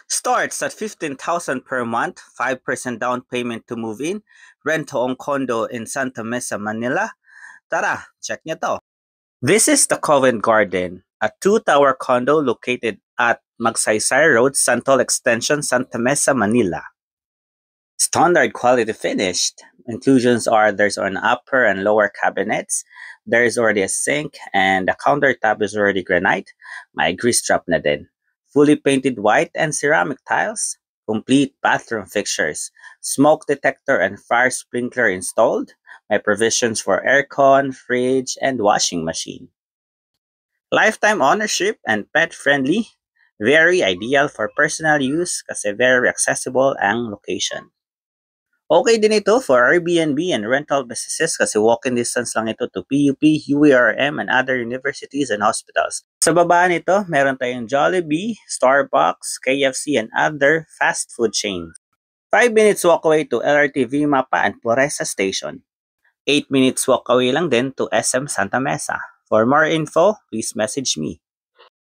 Starts at 15,000 per month, 5% down payment to move in, rent to own condo in Santa Mesa, Manila. Tara, check nyo to. This is the Covent Garden, a two-tower condo located at Magsaysay Road, Santol Extension, Santa Mesa, Manila. Standard quality finished. Inclusions are there's an upper and lower cabinets. There is already a sink and the countertop is already granite. May grease trap na din. Fully painted white and ceramic tiles. Complete bathroom fixtures. Smoke detector and fire sprinkler installed. May provisions for aircon, fridge, and washing machine. Lifetime ownership and pet-friendly. Very ideal for personal use kasi very accessible ang location. Okay din ito for Airbnb and rental businesses kasi walking distance lang ito to PUP, UARM, and other universities and hospitals. Sa baba nito, meron tayong Jollibee, Starbucks, KFC, and other fast food chains. 5 minutes walk away to LRT Mapa and Puresa Station. 8 minutes walk away lang din to SM Santa Mesa. For more info, please message me.